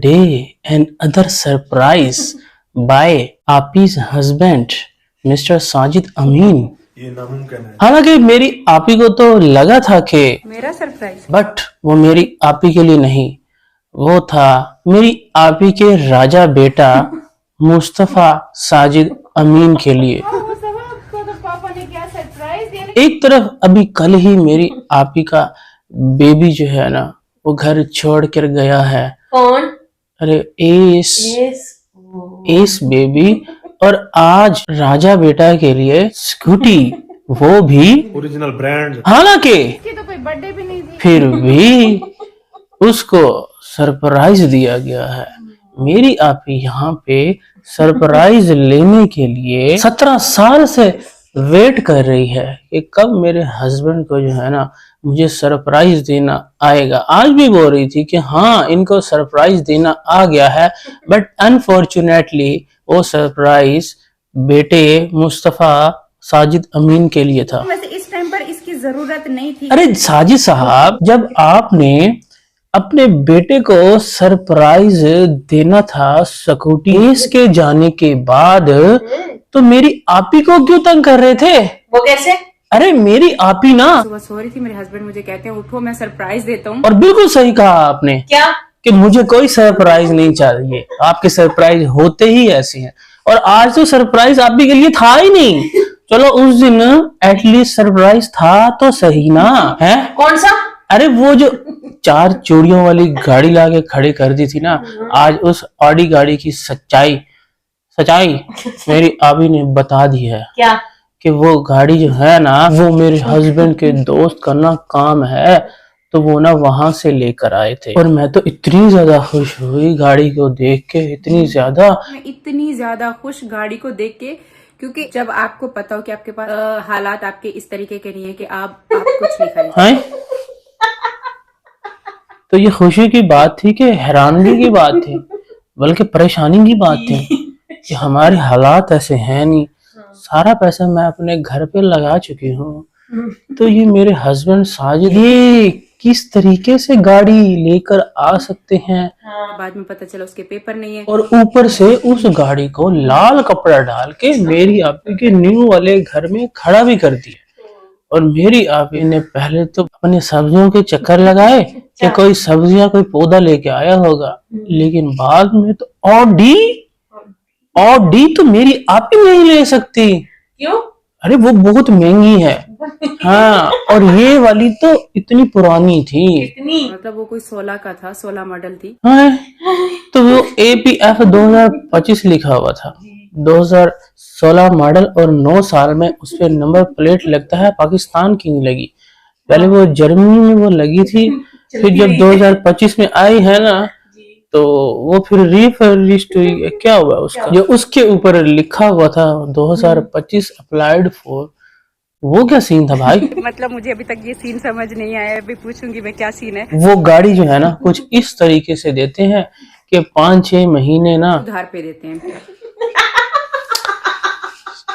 Day and other surprise by Api's husband, Mr. Sajid Amin. ये नामुमकिन है। हालांकि मेरी आपी को तो लगा था कि मेरा सरप्राइज, बट वो मेरी आपी के लिए नहीं, वो था मेरी आपी के राजा बेटा मुस्तफा साजिद अमीन के लिए। पापा ने क्या सरप्राइज दिया? एक तरफ अभी कल ही मेरी आपी का बेबी जो है ना वो घर छोड़ कर गया है। कौन? अरे एस बेबी। और आज राजा बेटा के लिए स्कूटी, वो भी ओरिजिनल ब्रांड। हालांकि इसकी तो कोई बर्थडे भी नहीं थी। फिर भी उसको सरप्राइज दिया गया है। मेरी आपी यहाँ पे सरप्राइज लेने के लिए 17 साल से वेट कर रही है कि कब मेरे हस्बैंड को जो है ना मुझे सरप्राइज देना आएगा। आज भी बोल रही थी कि हाँ इनको सरप्राइज देना आ गया है, बट अनफॉर्चुनेटली वो सरप्राइज बेटे मुस्तफा साजिद अमीन के लिए था। वैसे इस टाइम पर इसकी जरूरत नहीं थी। अरे साजिद साहब, जब आपने अपने बेटे को सरप्राइज देना था स्कूटी के जाने के बाद, तो मेरी आपी को क्यों तंग कर रहे थे? वो कैसे? अरे मेरी आपी ना, सुबह सो रही थी, मेरे हस्बैंड मुझे कहते हैं उठो मैं सरप्राइज देता हूँ। और बिल्कुल सही कहा आपने क्या? कि मुझे कोई सरप्राइज नहीं चाहिए, आपके सरप्राइज होते ही ऐसे हैं। और आज तो सरप्राइज आपी के लिए था ही नहीं। चलो उस दिन एटलीस्ट सरप्राइज था तो सही ना है। कौन सा? अरे वो जो 4 चूड़ियों वाली गाड़ी लाके खड़ी कर दी थी ना, आज उस ऑडी गाड़ी की सच्चाई मेरी आबी ने बता दी है। क्या? कि वो गाड़ी जो है ना वो मेरे हस्बैंड के दोस्त का ना काम है, तो वो ना वहां से लेकर आए थे। और मैं तो इतनी ज्यादा खुश हुई गाड़ी को देख के, इतनी ज्यादा खुश गाड़ी को देख के, क्योंकि जब आपको पता हो कि आपके पास हालात आपके इस तरीके के नहीं है कि आप कुछ नहीं खरीद हैं? तो ये खुशी की बात थी कि हैरानगी की बात थी, बल्कि परेशानी की बात थी कि हमारे हालात ऐसे हैं नहीं। सारा पैसा मैं अपने घर पे लगा चुकी हूँ, तो ये मेरे हस्बैंड साजिद ये किस तरीके से गाड़ी लेकर आ सकते हैं। बाद में पता चला उसके पेपर नहीं है, और ऊपर से उस गाड़ी को लाल कपड़ा डाल के मेरी आपी के न्यू वाले घर में खड़ा भी कर दिया। और मेरी आपी ने पहले तो अपने सब्जियों के चक्कर लगाए कि कोई सब्जियां कोई पौधा लेके आया होगा, लेकिन बाद में तो ऑडी तो मेरी आपी नहीं ले सकती। क्यों? अरे वो बहुत महंगी है। हाँ, और ये वाली तो इतनी पुरानी थी। कितनी? मतलब वो कोई 16 का था, 16 मॉडल थी। हाँ, तो वो APF 2025 लिखा हुआ था, 2016 मॉडल, और 9 साल में उस पर नंबर प्लेट लगता है, पाकिस्तान की नहीं लगी। पहले वो जर्मनी में वो लगी थी, फिर जब 2025 में आई है ना तो वो फिर रिफर्बिश्ड हुई। क्या हुआ उसका? जो उसके ऊपर लिखा हुआ था 2025 अप्लाइड फॉर, वो क्या सीन था भाई? मतलब मुझे अभी तक ये सीन समझ नहीं आया, अभी पूछूंगी मैं क्या सीन है। वो गाड़ी जो है ना कुछ इस तरीके से देते हैं कि 5-6 महीने ना, उधार पे देते हैं।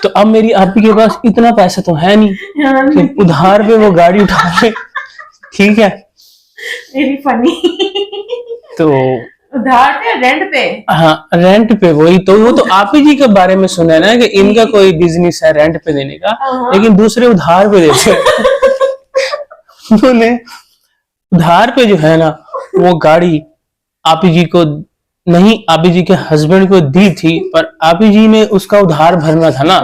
तो अब मेरी आपी के पास इतना पैसा तो है नहीं कि उधार पे वो गाड़ी उठा ले। ठीक है, वेरी फनी। तो उधार पे? रेंट पे? हाँ रेंट पे। वही तो, वो तो आप ही जी के बारे में सुना है ना कि इनका कोई बिजनेस है रेंट पे देने का, लेकिन दूसरे उधार पे देते हैं। उन्होंने उधार पे जो है ना वो गाड़ी आप ही जी को नहीं, आप ही जी के हस्बैंड को दी थी, पर आप ही जी ने उसका उधार भरना था ना।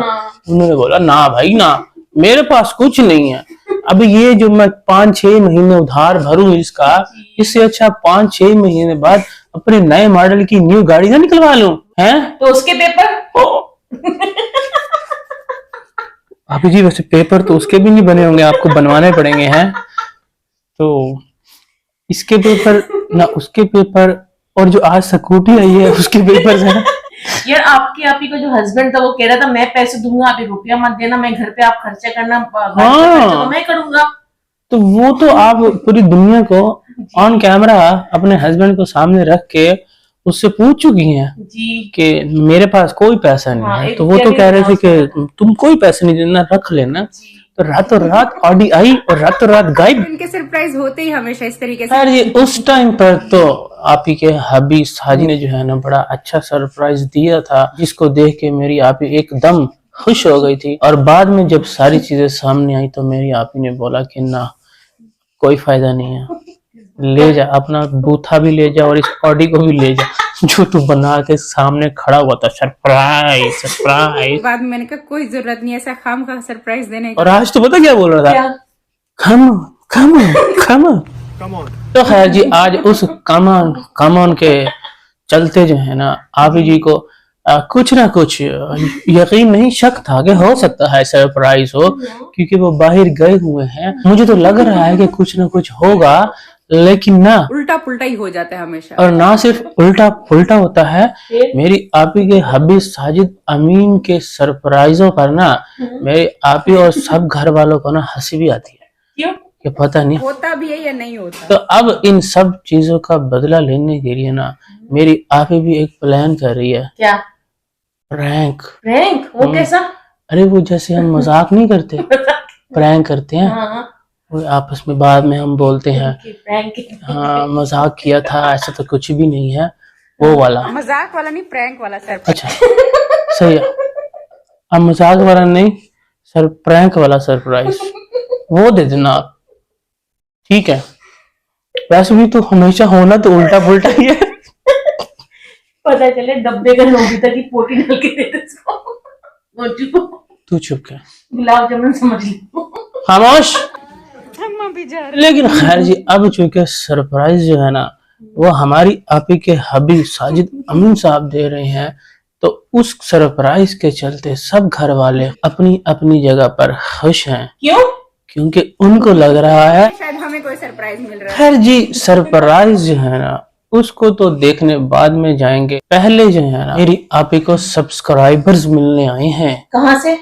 उन्होंने बोला ना भाई ना, मेरे पास कुछ नहीं है, अभी ये जो मैं 5-6 महीने उधार भरूं इसका, इससे अच्छा 5-6 महीने बाद अपने नए मॉडल की न्यू गाड़ी ना निकलवा लूं। हैं? तो उसके पेपर? अभी जी वैसे पेपर तो उसके भी नहीं बने होंगे, आपको बनवाने पड़ेंगे। हैं तो इसके पेपर ना उसके पेपर, और जो आज स्कूटी आई है उसके पेपर हैं। यार आपकी आपी का जो हस्बैंड था वो कह रहा था मैं पैसे दूंगा, आप रुपया मत देना, मैं घर पे आप खर्चा करना, गाड़ी का खर्चा तो मैं करूंगा। तो वो तो आप पूरी दुनिया को ऑन कैमरा अपने हस्बैंड को सामने रख के उससे पूछ चुकी हैं जी कि मेरे पास कोई पैसा नहीं है। तो वो तो कह रहे थे कि तुम कोई पैसा नहीं देना, रख लेना। रातों रात ऑडी आई और रातों रात गायब। इनके सरप्राइज होते ही हमेशा इस तरीके से। खैर ये उस टाइम पर तो आप ही के हबी साजिद ने जो है ना बड़ा अच्छा सरप्राइज दिया था, जिसको देख के मेरी आप ही एकदम खुश हो गई थी। और बाद में जब सारी चीजें सामने आई तो मेरी आप ही ने बोला कि ना कोई फायदा नहीं है, ले जा अपना बूथा भी ले जा और इस ऑडी को भी ले जा जो तू बना के सामने खड़ा हुआ था। Surprise surprise. बाद में मैंने कहा कोई जरूरत नहीं ऐसा खाम खा सरप्राइज देने की। और आज तो पता क्या बोल रहा था, खम खम खम। Come on. तो खैर जी आज उस कमॉन के चलते जो है ना आप ही जी को कुछ ना कुछ यकीन नहीं शक था कि हो सकता है सरप्राइज हो, क्योंकि वो बाहर गए हुए हैं। मुझे तो लग रहा है कि कुछ ना कुछ होगा, लेकिन ना उल्टा पुल्टा ही हो जाता है हमेशा। और ना सिर्फ उल्टा पुल्टा होता है, मेरी आपी के हबी साजिद अमीन के सरप्राइजों पर ना मेरी आपी और सब घर वालों को ना हंसी भी आती है। क्यों? कि पता नहीं होता भी है या नहीं होता। तो अब इन सब चीजों का बदला लेने के लिए ना मेरी आपी भी एक प्लान कर रही है। क्या? प्रैंक। प्रैंक? वो कैसा? अरे वो जैसे हम मजाक नहीं करते, प्रैंक करते हैं, हाँ, वो आपस में बाद में हम बोलते हैं प्रैंक। हाँ मजाक किया था, ऐसा तो कुछ भी नहीं है, वो वाला। मजाक वाला नहीं, प्रैंक वाला सर। अच्छा सही है, अब मजाक वाला नहीं सर, प्रैंक वाला सरप्राइज वो दे देना आप, ठीक है। वैसे भी तो हमेशा होना तो उल्टा पुल्टा ही है। पता चले डब्बे का नोबिता की पोटी डाल के दे दे इसको। मोटू को तू चुप कर, गुलाब जामुन समझ ली। खामोश। अम्मा भी जा रही। लेकिन खैर जी अब चूंकि सरप्राइज जो है ना वो हमारी आपी के हबी साजिद अमीन साहब दे रहे हैं, तो उस सरप्राइज के चलते सब घर वाले अपनी अपनी जगह पर खुश हैं। क्यों? क्योंकि उनको लग रहा है शायद हमें कोई सरप्राइज मिल रहा है। खैर जी सरप्राइज जो है ना उसको तो देखने बाद में जाएंगे, पहले जो है ना मेरी आपी को सब्सक्राइबर्स मिलने आए हैं। कहाँ से?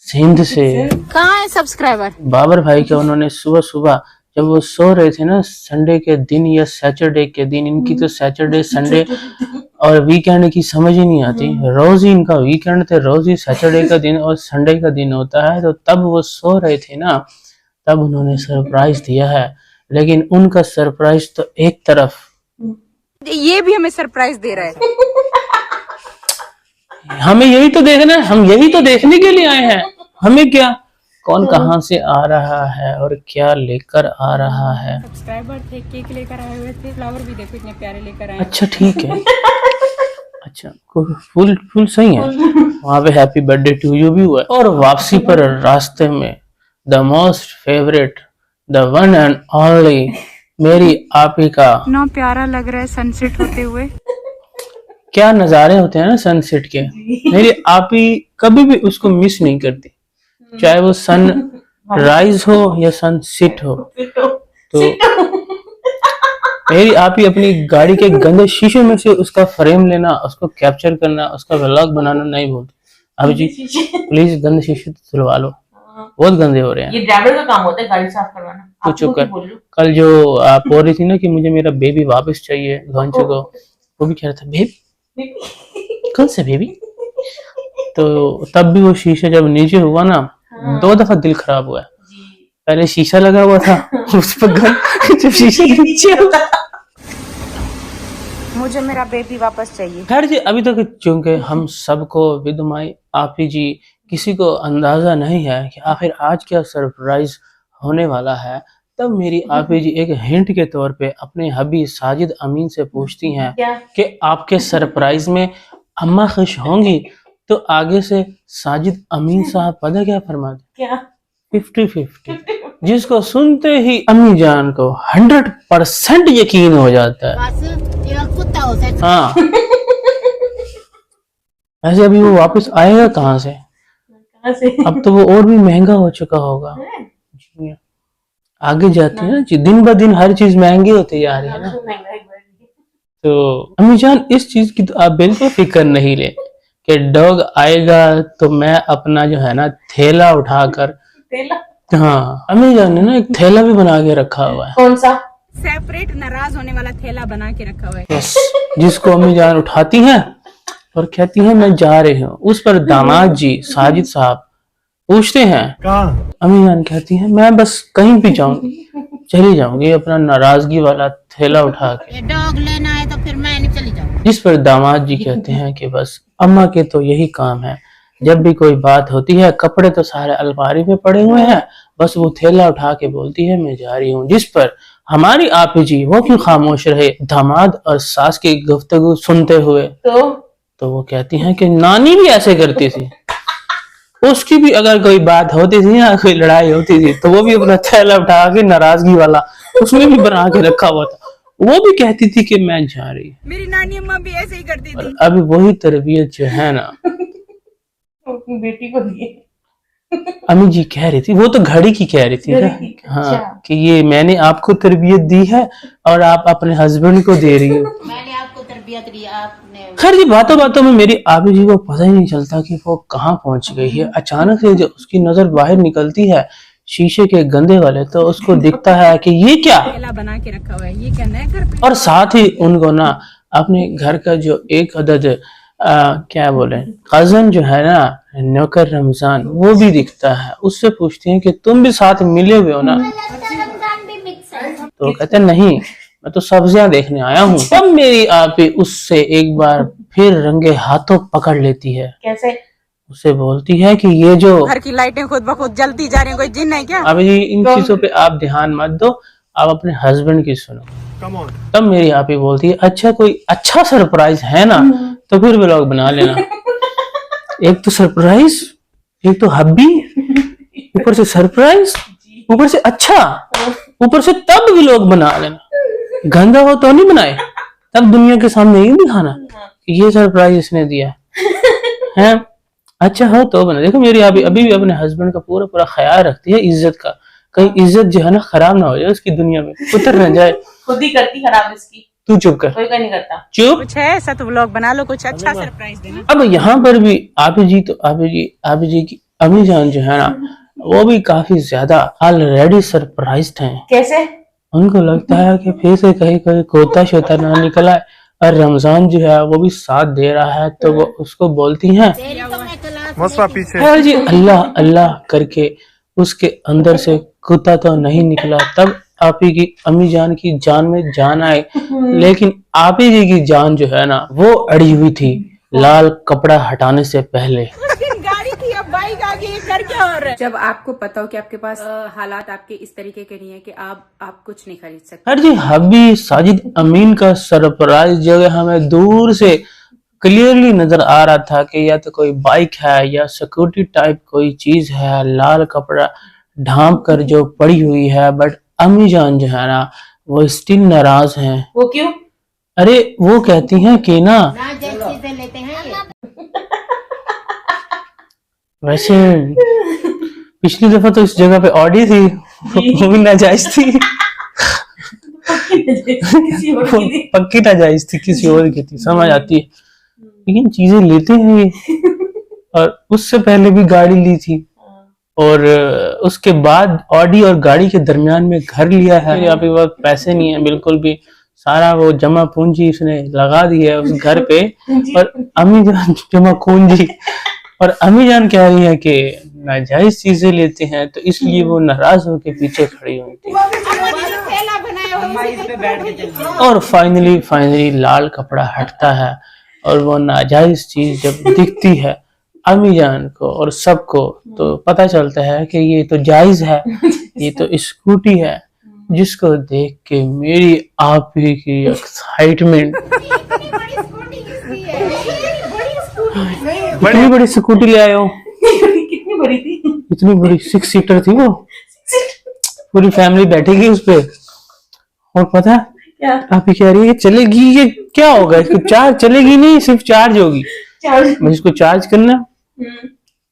सिंध से। कहाँ है सब्सक्राइबर? बाबर भाई के उन्होंने सुबह सुबह जब वो सो रहे थे ना संडे के दिन या सैटरडे के दिन, इनकी तो सैटरडे संडे और वीकेंड की समझ ही नहीं आती, रोज ही इनका वीकेंड थे, रोज ही सैटरडे का दिन और संडे का दिन होता है। तो तब वो सो रहे थे ना, तब उन्होंने सरप्राइज दिया है। लेकिन उनका सरप्राइज तो एक तरफ, ये भी हमें सरप्राइज दे रहा है। हमें यही तो देखना है, हम यही तो देखने के लिए आए हैं। हमें क्या कौन कहाँ से आ रहा है और क्या लेकर आ रहा है। सब्सक्राइबर थे, केक लेकर आए हुए थे, फ्लावर भी देखो इतने प्यारे लेकर आए। अच्छा ठीक है, अच्छा फुल फुल सही है। वहाँ पे हैप्पी बर्थडे टू यू भी हुआ है। और वापसी पर रास्ते में the most favourite, the one and only मेरी आपी का, इतना प्यारा लग रहा है सनसेट होते हुए। क्या नजारे होते हैं ना सनसेट के, मेरी आपी कभी भी उसको मिस नहीं करती, चाहे वो सन राइज हो या सन सिट हो। तो मेरी आपी अपनी गाड़ी के गंदे शीशे में से उसका फ्रेम लेना, उसको कैप्चर करना, उसका व्लॉग बनाना नहीं भूलती। अभी जी प्लीज गंदे शीशे तो धुलवा लो, बहुत गंदे हो रहे हैं। ये ड्राइवर का काम होता है गाड़ी साफ करवाना। तो चुप कर। कल जो आप बोल रही थी ना कि मुझे मेरा बेबी वापस चाहिए घोंचे को, वो भी कह रहा था बेबी, कौन सा बेबी? तो तब भी वो शीशा जब नीचे हुआ ना, 2 दफा दिल खराब हुआ है। पहले शीशा लगा हुआ था उस पर जब शीशे के नीचे हुआ। मुझे मेरा बेबी वापस चाहिए। खैर जी अभी तक चूंकि हम सबको विद माई आपी जी किसी को अंदाजा नहीं है कि आखिर आज क्या सरप्राइज होने वाला है, तब मेरी आपी जी एक हिंट के तौर पे अपने हबी साजिद अमीन से पूछती हैं कि आपके सरप्राइज में अम्मा खुश होंगी? तो आगे से साजिद अमीन साहब पता क्या फरमाते? 50-50, जिसको सुनते ही अम्मी जान को 100% यकीन हो जाता है। हाँ ऐसे अभी वो वापस आएगा कहाँ से? अब तो वो और भी महंगा हो चुका होगा। आगे जाते हैं ना, दिन ब दिन हर चीज महंगी होती जा रही है ना। तो अम्मी जान इस चीज की तो आप बिल्कुल फिक्र नहीं ले कि डॉग आएगा तो मैं अपना जो है ना थैला उठाकर, हाँ अम्मी जान ने ना एक थैला भी बना के रखा हुआ है। कौन सा? सेपरेट नाराज होने वाला थैला बना के रखा हुआ है। यस, जिसको अम्मी जान उठाती हैं और कहती हैं मैं जा रही हूँ। उस पर दामाद जी साजिद साहब पूछते हैं, कहाँ? अम्मी जान कहती है मैं बस कहीं भी जाऊंगी, चली जाऊंगी अपना नाराजगी वाला थैला उठा के। डॉग लेना है तो फिर मैं नहीं चली जाऊंगी। जिस पर दामाद जी कहते हैं कि बस अम्मा के तो यही काम है, जब भी कोई बात होती है कपड़े तो सारे अलमारी में पड़े हुए हैं, बस वो थैला उठा के बोलती है मैं जा रही हूँ। जिस पर हमारी आपी जी वो क्यों खामोश रहे दामाद और सास की गुफ्तगू सुनते हुए, तो वो कहती हैं कि नानी भी ऐसे करती थी, उसकी भी अगर कोई बात होती थी या कोई लड़ाई होती थी तो वो भी अपना थैला उठा के नाराजगी वाला उसमें भी बना के रखा हुआ था, वो भी कहती थी कि मैं जा रही। मेरी नानी अम्मा भी ऐसे ही करती थी। अभी वही तरबियत जो है ना अपनी बेटी को दिए। अम्मी जी कह रही थी, वो तो घड़ी की कह रही थी ना, हाँ कि ये मैंने आपको तरबियत दी है और आप अपने हस्बैंड को दे रही हो। मैंने आपको तरबियत दी, आपने। खैर जी बातों बातों में मेरी आबी जी को पता ही नहीं चलता कि वो कहाँ पहुंच गई है। अचानक से जो उसकी नजर बाहर निकलती है शीशे के गंदे वाले, तो उसको दिखता है कि ये क्या, थैला बना के रखा हुआ है, ये क्या नया घर पे? और साथ ही उनको ना अपने घर का जो एक अदद क्या बोले कजन जो है ना नौकर रमजान वो भी दिखता है। उससे पूछती हैं कि तुम भी साथ मिले हुए हो ना, तो कहते हैं नहीं मैं तो सब्जियां देखने आया हूँ। तब मेरी आपी उससे एक बार फिर रंगे हाथों पकड़ लेती है। कैसे? उसे बोलती है कि ये जो घर की लाइटें खुद ब खुद जलती जा रही हैं, कोई जिन है क्या? अभी जी इन चीजों पे आप ध्यान मत दो, आप अपने हस्बैंड की सुनो। Come on. तब मेरी आपी बोलती है अच्छा कोई अच्छा सरप्राइज है ना तो फिर व्लॉग बना लेना। एक तो सरप्राइज, एक तो हब्बी, ऊपर से सरप्राइज, ऊपर से अच्छा, ऊपर से तब व्लॉग बना लेना। गंदा हो तो नहीं बनाए, तब दुनिया के सामने ही दिखाना कि ये सरप्राइज इसने दिया है। अच्छा हो तो बना। देखो मेरी अभी अभी भी अपने हस्बैंड का पूरा पूरा ख्याल रखती है इज्जत का, कहीं इज्जत जो है ना खराब ना हो जाए उसकी, दुनिया में उतर न जाए। खुद ही करती खराब इसकी, तू चुप कर, कोई नहीं करता। चुप। कुछ है ऐसा तो व्लॉग बना लो, कुछ अच्छा सरप्राइज देना। अब यहाँ पर भी आपी जी तो आपी जी की अम्मी जान जो है ना वो भी काफी ज्यादा ऑलरेडी सरप्राइज्ड हैं। कैसे? उनको लगता है कि फिर से कहीं कोई कोता शोता ना निकला है, और रमजान जो है वो भी साथ दे रहा है, तो वो उसको बोलती हैं मसवा पीछे। खैर जी अल्लाह अल्लाह करके उसके अंदर से कुत्ता तो नहीं निकला। तब आपी की अम्मी जान की जान में जान आए, लेकिन आपी जी की जान जो है ना वो अड़ी हुई थी लाल कपड़ा हटाने से पहले। गाड़ी थी अब बाइक आ गई, कर क्या हो रहा है? जब आपको पता हो कि आपके पास हालात आपके इस तरीके के नहीं है कि आप कुछ नहीं खरीद सकते। हर जी हबी साजिद अमीन का सरप्राइज जो है हमें दूर से क्लियरली नजर आ रहा था कि या तो कोई बाइक है या सिक्योरिटी टाइप कोई चीज है, लाल कपड़ा ढांप कर जो पड़ी हुई है। बट अम्मी जान जो है ना वो स्टिल नाराज हैं। वो क्यों? अरे वो कहती हैं कि ना चीजें लेते हैं। वैसे पिछली दफा तो इस जगह पे ऑडी थी, वो भी नाजायज थी। किसी और की थी। पक्की नाजायज थी, किसी और की थी, समझ आती है। लेकिन चीजें लेते हैं ये, और उससे पहले भी गाड़ी ली थी, और उसके बाद ऑडी और गाड़ी के दरमियान में घर लिया है। यहाँ पे वक्त पैसे नहीं है बिल्कुल भी, सारा वो जमा पूंजी उसने लगा दी है उस घर पे। और अम्मी जान जमा पूंजी, और अम्मी जान कह रही है कि नाजायज चीजें लेते हैं, तो इसलिए वो नाराज होकर पीछे खड़ी हुई थी। और फाइनली लाल कपड़ा हटता है, और वो नाजायज चीज जब दिखती है अम्मी जान को और सबको, तो पता चलता है कि ये तो जायज है, ये तो स्कूटी है। जिसको देख के मेरी आप ही की एक्साइटमेंट, बड़ी बड़ी स्कूटी ले आए हो। कितनी बड़ी थी? इतनी बड़ी 6 सीटर थी वो, पूरी फैमिली बैठेगी उस पे। और पता है क्या? आप ही कह रही है चलेगी, ये क्या होगा इसको चार्ज, चलेगी नहीं सिर्फ चार्ज होगी, चार्ज? बस इसको चार्ज करना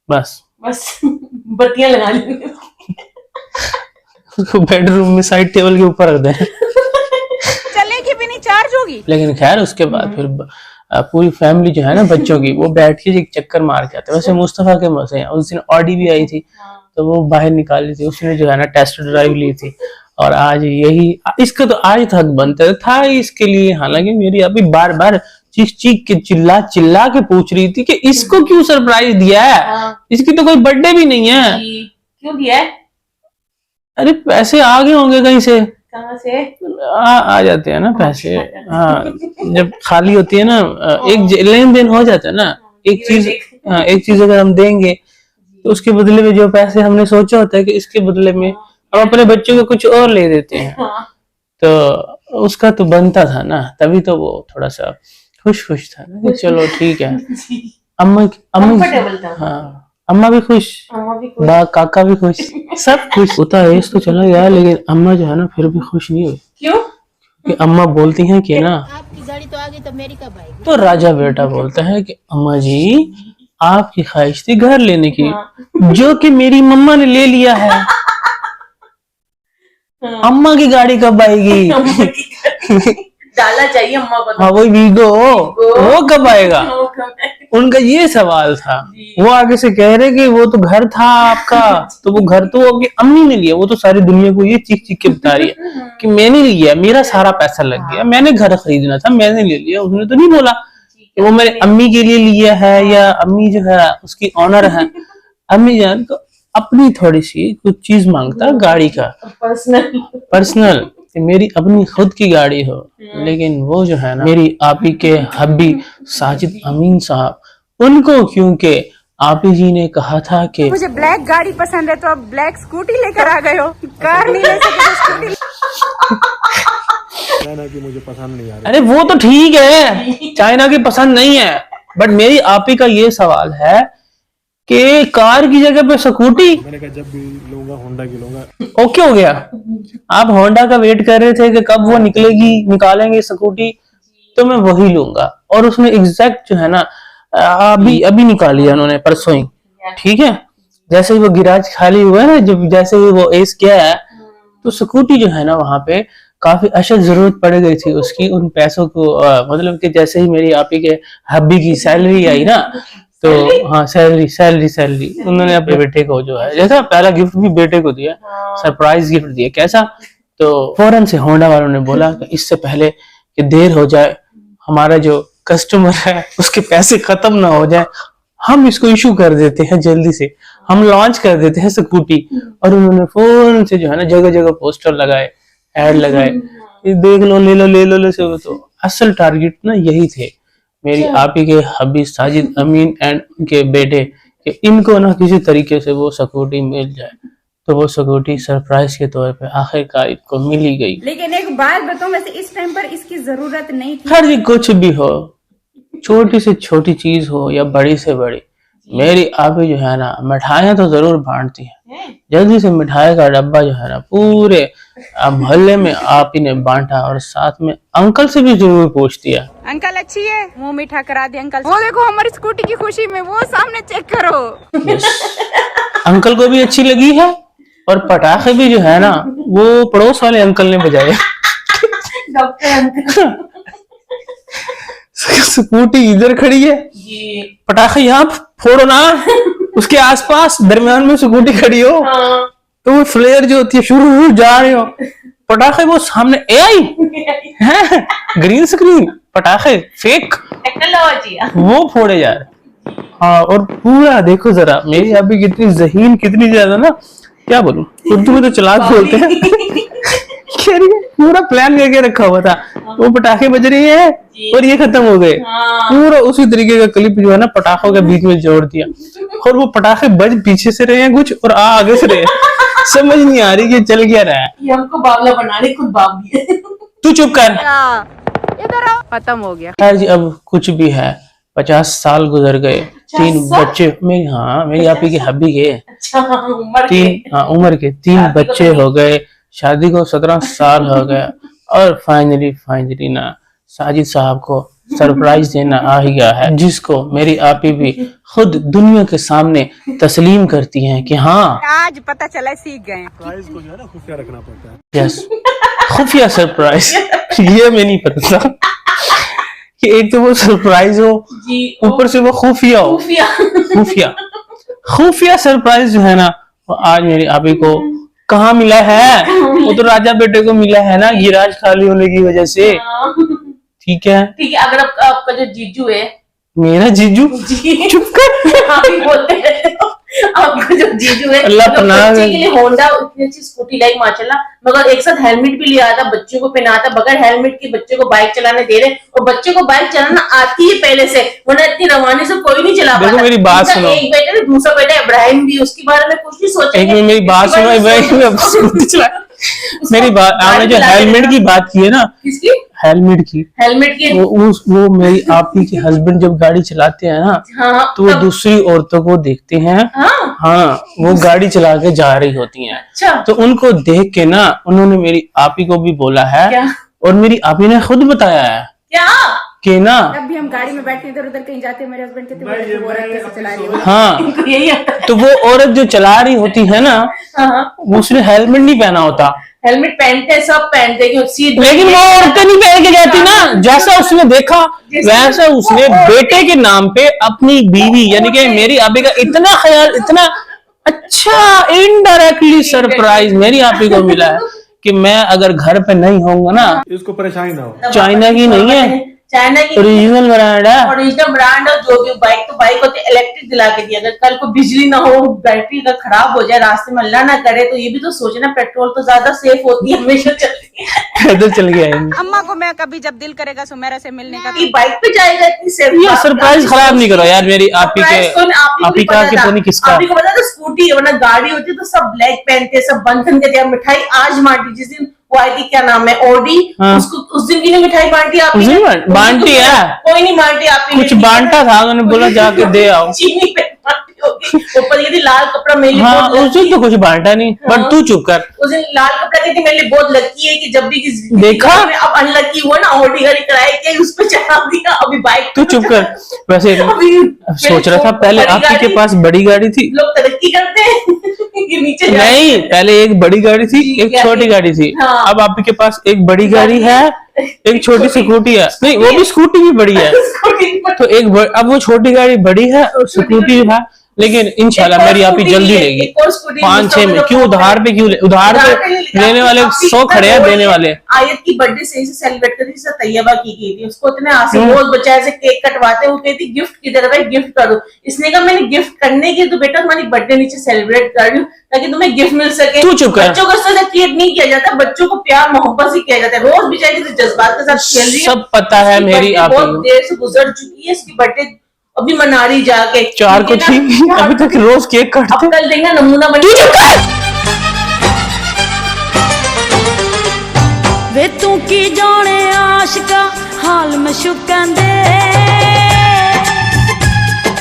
बस बत्तियां लगा लेंगे। उसको बेडरूम में साइड टेबल के ऊपर रख दें। चलेगी भी नहीं, चार्ज होगी। लेकिन खैर उसके बाद फिर पूरी फैमिली जो है ना बच्चों की, वो बैठ के एक चक्कर मार के आते। वैसे मुस्तफा के मजे हैं, उस दिन ऑडी भी आई थी तो वो बाहर निकाली थी, उसने जो है ना टेस्ट ड्राइव ली थी। और आज यही इसका तो आज तक बनता था इसके लिए, हालांकि मेरी अभी बार बार चीख चीख के चिल्ला चिल्ला के पूछ रही थी कि इसको क्यों सरप्राइज दिया है, इसकी तो कोई बर्थडे भी नहीं है। क्यों दिया है? अरे पैसे आ गए होंगे कहीं से, कहाँ से? आ जाते हैं ना पैसे। हाँ, जब खाली होती है ना, एक लेन देन हो जाता है ना, एक चीज अगर हम देंगे तो उसके बदले में जो पैसे हमने सोचा होता है कि इसके बदले में हम अपने बच्चों को कुछ और ले देते हैं, तो उसका तो बनता था ना, तभी तो वो थोड़ा सा खुश था ना कि चलो ठीक है। अम्मा हाँ, अम्मा भी खुश, काका भी खुश, सब खुश होता है। इस तो चला गया, लेकिन अम्मा जो है ना फिर भी खुश नहीं हुई। क्यों? कि अम्मा बोलती हैं कि ना, आपकी गाड़ी तो आ गई तो मेरी कब आएगी? तो राजा बेटा बोलता है कि अम्मा जी आपकी ख्वाहिश थी घर लेने की, जो कि मेरी मम्मा ने ले लिया है। अम्मा की गाड़ी कब आएगी? डाला चाहिए अम्मा को। हाँ, वही वीगो, वो कब आएगा? उनका ये सवाल था। वो आगे से कह रहे कि वो तो घर था आपका, तो वो घर तो आपकी अम्मी ने लिया। वो तो सारी दुनिया को ये चीख चीख के बता रही है कि मैंने लिया, मेरा सारा पैसा लग गया, मैंने घर खरीदना था, मैंने ले लिया। उसने तो नहीं बोला कि वो मेरे अम्मी के लिए लिया है या अम्मी जो है उसकी ऑनर है। अम्मी जान को अपनी थोड़ी सी कुछ चीज मांगता, गाड़ी का पर्सनल, मेरी अपनी खुद की गाड़ी हो। लेकिन वो जो है ना, मेरी आपी के हब्बी साजिद अमीन साहब, उनको क्योंकि आपी जी ने कहा था कि मुझे ब्लैक गाड़ी पसंद है, तो आप ब्लैक स्कूटी लेकर आ गए हो, कार नहीं ले सके तो स्कूटी। चाइना की मुझे पसंद नहीं आ रही। अरे वो तो ठीक है, चाइना की पसंद नहीं है, बट मेरी आपी का ये सवाल है कि कार की जगह पे स्कूटी। मैंने कहा जब भी लूंगा होंडा की लूंगा। ओके हो गया, आप होंडा का वेट कर रहे थे कि कब वो निकालेंगे स्कूटी, तो मैं वही लूंगा। और उसमें एग्जैक्ट जो है ना अभी निकाली है उन्होंने, परसों ही। ठीक है, जैसे ही वो गिराज खाली हुआ है ना, जब जैसे ही वो एस किया है, तो स्कूटी जो है ना वहां पे काफी अशद जरूरत पड़ गई थी उसकी, उन पैसों को। मतलब कि जैसे ही मेरी आपी के हब्बी की सैलरी आई ना, तो हाँ सैलरी उन्होंने अपने बेटे को जो है, जैसा पहला गिफ्ट भी बेटे को दिया, सरप्राइज गिफ्ट दिया। कैसा? तो फौरन से होंडा वालों ने बोला कि इससे पहले कि देर हो जाए, हमारा जो कस्टमर है उसके पैसे खत्म ना हो जाए, हम इसको इशू कर देते हैं, जल्दी से हम लॉन्च कर देते हैं स्कूटी। और उन्होंने फौरन से जो है ना जगह जगह पोस्टर लगाए, एड लगाए, ये देख लो, ले लो से। तो असल टारगेट ना यही थे मेरी आपी के हबी साजिद अमीन एंड उनके बेटे, कि इनको ना किसी तरीके से वो स्कूटी मिल जाए। तो वो स्कूटी सरप्राइज के तौर पे आखिरकार इनको मिल ही गई। लेकिन एक बात बताऊं, वैसे इस टाइम पर इसकी जरूरत नहीं थी। हर कुछ भी हो, छोटी से छोटी चीज हो या बड़ी से बड़ी, मेरी आपी जो है ना मिठाइयाँ तो जरूर बांटती है। जल्दी से मिठाई का डब्बा जो है ना पूरे मोहल्ले में आप ही ने बांटा, और साथ में अंकल से भी जरूर पूछ दिया, अंकल अच्छी है, मुंह मीठा करा दे अंकल। वो देखो हमारी स्कूटी की खुशी में, वो सामने चेक करो। अंकल को भी अच्छी लगी है। और पटाखे भी जो है ना वो पड़ोस वाले अंकल ने बजाए। Doctor uncle. स्कूटी इधर खड़ी है, पटाखे यहाँ फोड़ो ना, उसके आसपास दरमियान में स्कूटी खड़ी हो, तो वो फ्लेयर जो होती है शुरू जा रहे हो, पटाखे वो सामने एआई है, ग्रीन स्क्रीन पटाखे फेक टेक्नोलॉजी वो फोड़े जा रहे। हाँ, और पूरा देखो जरा मेरी अभी कितनी जहीन, कितनी ज्यादा ना, क्या बोलूं, उर्दू में तो चलाक बोलते हैं। पूरा प्लान करके रखा हुआ था, वो पटाखे बज रही है और ये खत्म हो गए। पूरा उसी तरीके का क्लिप जो है ना पटाखों के बीच में जोड़ दिया, और वो पटाखे बज पीछे से रहे हैं कुछ और आगे से रहे हैं, समझ नहीं आ रही कि चल क्या रहा है। ये हमको बावला बना रहे, खुद बावली है। तू चुप कर, इधर आओ, खत्म हो गया। खैर जी, अब कुछ भी है, 50 साल गुजर गए, 3 बच्चे मेरी आपी के हब्बी के, अच्छा, उम्र के 3 बच्चे हो गए, शादी को 17 साल हो गया, और फाइनली ना साजिद साहब को सरप्राइज देना आ ही गया है, जिसको मेरी आपी भी खुद दुनिया के सामने तस्लीम करती हैं कि हाँ आज पता चला, सीख गए। प्राइस को जो है ना खुफिया रखना पड़ता है। यस, खुफिया सरप्राइज। ये मैं नहीं पता था कि एक तो वो सरप्राइज हो, ऊपर से वो खुफिया हो। खुफिया सरप्राइज जो है ना, वो आज मेरी आपी को कहाँ मिला है? वो तो राजा बेटे को मिला है ना, गिराज खाली होने की वजह से। ठीक है अगर आपका जो जीजू है, मेरा जीजू जी चुप कर आप ही बोलते रहते हो, आपका जो जीजू है अल्लाह तो पनाह बच्चे के लिए होंडा इतनी अच्छी स्कूटी लाई माशाल्लाह, मगर एक साथ हेलमेट भी लिया था, बच्चों को पहना था, बगैर हेलमेट के बच्चे को बाइक चलाने दे रहे, और बच्चे को बाइक चलाना आती है पहले से, वरना इतनी रवानी से कोई नहीं चला देखो पाता। मेरी बात उनका सुनो। एक बेटा है, दूसरा बेटा इब्राहिम भी, उसके बारे में कुछ नहीं सोचा। एक मिनट मेरी बात सुनो भाई, अब स्कूटी चला मेरी बात, आपने जो हेलमेट की बात की है ना, किसकी? हेलमेट की, हेलमेट की। वो मेरी आपी के हस्बैंड जब गाड़ी चलाते हैं ना, हाँ, तो वो दूसरी औरतों को देखते हैं, हाँ वो गाड़ी चला के जा रही होती हैं, अच्छा तो उनको देख के ना उन्होंने मेरी आपी को भी बोला है, क्या? और मेरी आपी ने खुद बताया है क्या कि ना, जब भी हम गाड़ी में बैठते इधर उधर कहीं जाते हैं, मेरे हस्बैंड कहते हैं वो औरत कैसे चला रही है। हाँ यही आता है। तो वो औरत जो चला रही होती है ना, हाँ, उसने हेलमेट नहीं पहना होता, हेलमेट पहनते हैं, सब पहनते हैं, सीट लेकिन वो औरतें नहीं पहन के जाती ना, जैसा उसने देखा वैसा उसने बेटे के नाम पे अपनी बीवी यानी कि मेरी आपी का इतना ख्याल, इतना अच्छा इनडायरेक्टली सरप्राइज मेरी आपी को मिला है कि मैं अगर घर पे नहीं होऊंगा ना, इसको परेशानी ना हो। चाइना की नहीं है, चाइना की ओरिजिनल ब्रांड है, ओरिजिनल ब्रांड और जो भी बाइक, तो बाइक होती है इलेक्ट्रिक दिला के दिया, अगर कल को बिजली ना हो, बैटरी अगर खराब हो जाए रास्ते में, अल्लाह ना करे, तो ये भी तो सोचना, पेट्रोल तो ज्यादा सेफ होती है, हमेशा चलती है। पैदल चल के आएंगे। अम्मा को मैं कभी जब दिल करेगा सुमेरा से मिलने का, ये बाइक पे जाएगा इतनी सेफ। ये सरप्राइज खराब नहीं करो यार मेरी आपी के, आपी का के पता नहीं किसका। आपको पता था स्कूटी है, वरना गाड़ी होती तो सब ब्लैक पहनते हैं, सब बंधन के थे, मिठाई आज बांटी, जिस दिन वो आई थी, क्या नाम है, ओडी, हाँ। उसको उस दिन की मिठाई बांटी उस आपने, दिन बांटी है, कोई नहीं बांटी आपने, कुछ बांटा था, उन्होंने बोला जाके दे आओ। चीनी पे बांटी होगी, ऊपर ये थी लाल कपड़ा, मेरे लिए हाँ बहुत उस दिन तो कुछ बांटा नहीं, बट तू चुप कर। उस दिन लाल कपड़ा कहती मेरे लिए बहुत लकी है कि जब भी किसी देखा? अब अनलकी हुआ ना, ऑडी गाड़ी कराई के उस पे चढ़ा दिया, अभी बाइक तू चुप कर। वैसे अभी सोच रहा था पहले बड़ी आपके गाड़ी- पास बड़ी गाड़ी थी, लोग तरक्की करते हैं ये नीचे जा रहे नहीं हैं। पहले एक बड़ी गाड़ी थी, जी, एक क्या छोटी थी? गाड़ी थी, हाँ। अब आपके पास एक बड़ी गाड़ी है, एक छोटी स्कूटी है, नहीं वो भी स्कूटी भी बड़ी है, तो अब वो छोटी गाड़ी बड़ी है और स्कूटी है, लेकिन इंशाल्लाह मेरी आपी जल्दी लेगी, 5-6 में। क्यों उधार पे, क्यों उधार पे लेने वाले 100 खड़े हैं देने वाले। आयत की बर्थडे सही से सेलिब्रेट करी, जिससे तैयबा की गई थी, उसको इतने आंसू रोज बच्चा से केक कटवाते, वो कहती गिफ्ट की तरह भाई गिफ्ट करो, इसने कहा मैंने गिफ्ट करने की तो बेटा तुम्हारी बर्थडे नीचे सेलिब्रेट कर रही हूँ ताकि तुम्हें गिफ्ट मिल सके। तू चुप कर। बच्चों को इस तरह ट्रीट नहीं किया जाता, बच्चों को प्यार मोहब्बत से किया जाता है, रोज बेचारी तो जज्बात के साथ खेल रही है। सब पता है इसकी मेरी birthday आपी बहुत को। देर से गुजर चुकी है, इसकी बर्थडे अभी मना रही जाके 4 को ठीक है थी, ना? अभी तक रोज केक अब काटते। कल देंगे नमूना बन तू चुप कर। वे तू की जाने आशिका हाल में शुकन दे